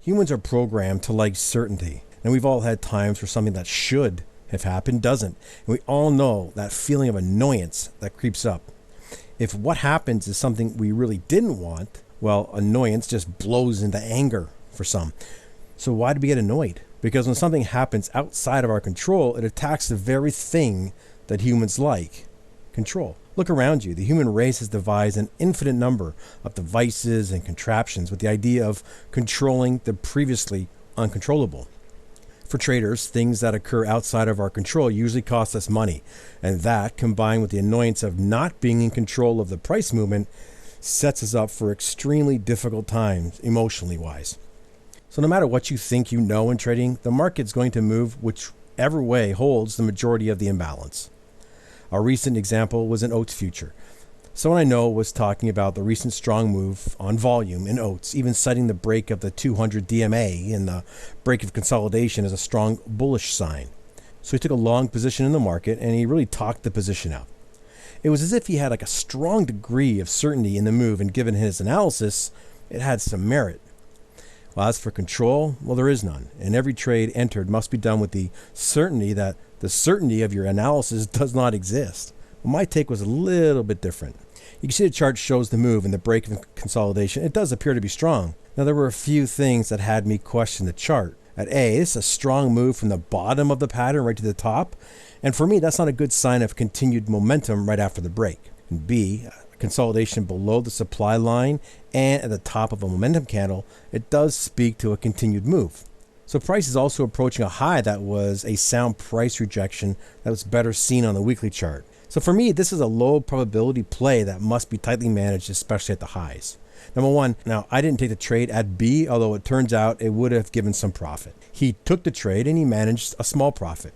Humans are programmed to like certainty, and we've all had times where something that should have happened doesn't, and we all know that feeling of annoyance that creeps up. If what happens is something we really didn't want, well, annoyance just blows into anger for some. So why do we get annoyed? Because when something happens outside of our control, it attacks the very thing that humans like: control. Look around you. The human race has devised an infinite number of devices and contraptions with the idea of controlling the previously uncontrollable. For traders, things that occur outside of our control usually cost us money, and that, combined with the annoyance of not being in control of the price movement, sets us up for extremely difficult times, emotionally wise. So no matter what you think you know in trading, the market's going to move whichever way holds the majority of the imbalance. A recent example was an oats future. Someone I know was talking about the recent strong move on volume in oats, even citing the break of the 200 DMA and the break of consolidation as a strong bullish sign. So he took a long position in the market and he really talked the position out. It was as if he had like a strong degree of certainty in the move, and given his analysis, it had some merit. Well, as for control, well, there is none, and every trade entered must be done with the certainty that the certainty of your analysis does not exist. Well, my take was a little bit different. You can see the chart shows the move and the break of consolidation. It does appear to be strong. Now, there were a few things that had me question the chart. At A, this is a strong move from the bottom of the pattern right to the top, and for me, that's not a good sign of continued momentum right after the break. And B, consolidation below the supply line and at the top of a momentum candle, it does speak to a continued move. So price is also approaching a high that was a sound price rejection that was better seen on the weekly chart. So for me, this is a low probability play that must be tightly managed, especially at the highs. Number one, now I didn't take the trade at B, although it turns out it would have given some profit. He took the trade and he managed a small profit.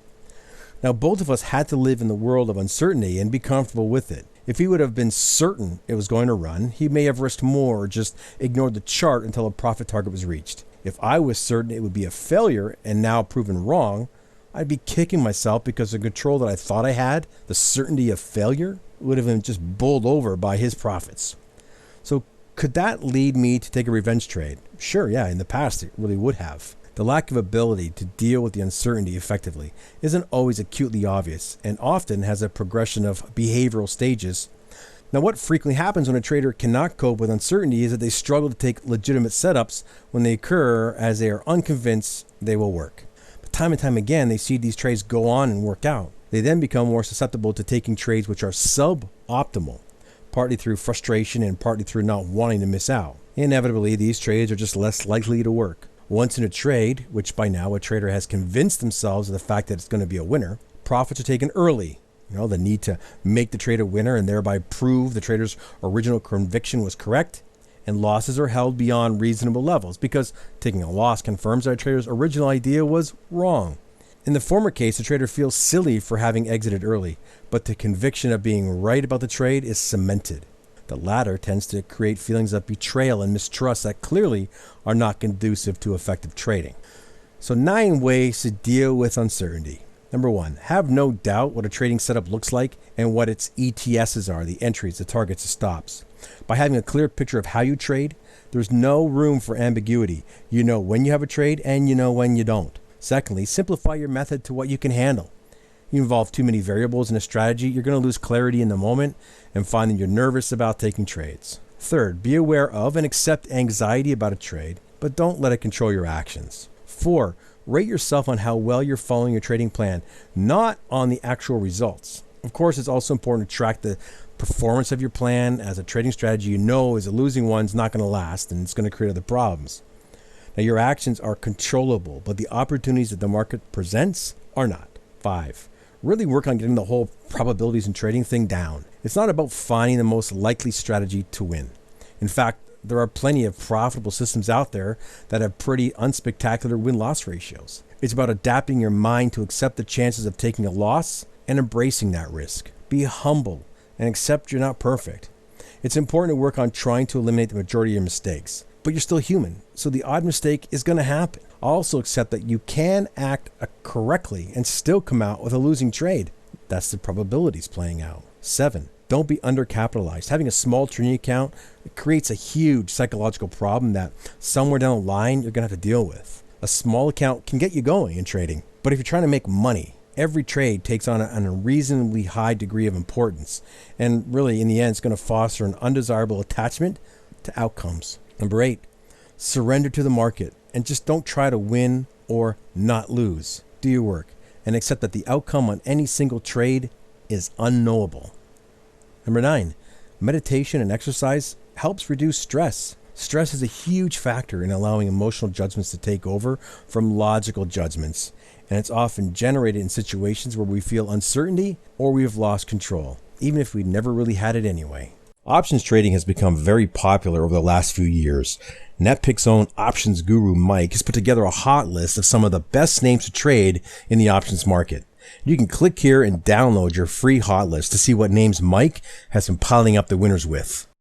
Now both of us had to live in the world of uncertainty and be comfortable with it. If he would have been certain it was going to run, he may have risked more or just ignored the chart until a profit target was reached. If I was certain it would be a failure and now proven wrong, I'd be kicking myself because the control that I thought I had, the certainty of failure, would have been just bowled over by his profits. So could that lead me to take a revenge trade? Sure, yeah, in the past it really would have. The lack of ability to deal with the uncertainty effectively isn't always acutely obvious and often has a progression of behavioral stages. Now, what frequently happens when a trader cannot cope with uncertainty is that they struggle to take legitimate setups when they occur, as they are unconvinced they will work. But time and time again, they see these trades go on and work out. They then become more susceptible to taking trades which are suboptimal, partly through frustration and partly through not wanting to miss out. Inevitably, these trades are just less likely to work. Once in a trade, which by now a trader has convinced themselves of the fact that it's going to be a winner, profits are taken early. The need to make the trade a winner and thereby prove the trader's original conviction was correct, and losses are held beyond reasonable levels because taking a loss confirms that a trader's original idea was wrong. In the former case, the trader feels silly for having exited early, but the conviction of being right about the trade is cemented. The latter tends to create feelings of betrayal and mistrust that clearly are not conducive to effective trading. So 9 ways to deal with uncertainty. Number 1, have no doubt what a trading setup looks like and what its ETSs are, the entries, the targets, the stops. By having a clear picture of how you trade, there's no room for ambiguity. You know when you have a trade and you know when you don't. Secondly, simplify your method to what you can handle. You involve too many variables in a strategy, you're going to lose clarity in the moment and find that you're nervous about taking trades. Third, be aware of and accept anxiety about a trade, but don't let it control your actions. 4, rate yourself on how well you're following your trading plan, not on the actual results. Of course, it's also important to track the performance of your plan, as a trading strategy you know is a losing one's not going to last and it's going to create other problems. Now, your actions are controllable, but the opportunities that the market presents are not. 5, really work on getting the whole probabilities in trading thing down. It's not about finding the most likely strategy to win. In fact, there are plenty of profitable systems out there that have pretty unspectacular win-loss ratios. It's about adapting your mind to accept the chances of taking a loss and embracing that risk. Be humble and accept you're not perfect. It's important to work on trying to eliminate the majority of your mistakes, but you're still human, so the odd mistake is going to happen. Also accept that you can act correctly and still come out with a losing trade. That's the probabilities playing out. 7, Don't be undercapitalized. Having a small trading account creates a huge psychological problem that somewhere down the line you're going to have to deal with. A small account can get you going in trading, but if you're trying to make money, every trade takes on a reasonably high degree of importance, and really in the end it's going to foster an undesirable attachment to outcomes. Number 8, surrender to the market and just don't try to win or not lose. Do your work and accept that the outcome on any single trade is unknowable. Number 9, meditation and exercise helps reduce stress. Stress is a huge factor in allowing emotional judgments to take over from logical judgments, and it's often generated in situations where we feel uncertainty or we have lost control, even if we never really had it anyway. Options trading has become very popular over the last few years. Netpicks' own options guru Mike has put together a hot list of some of the best names to trade in the options market. You can click here and download your free hot list to see what names Mike has been piling up the winners with.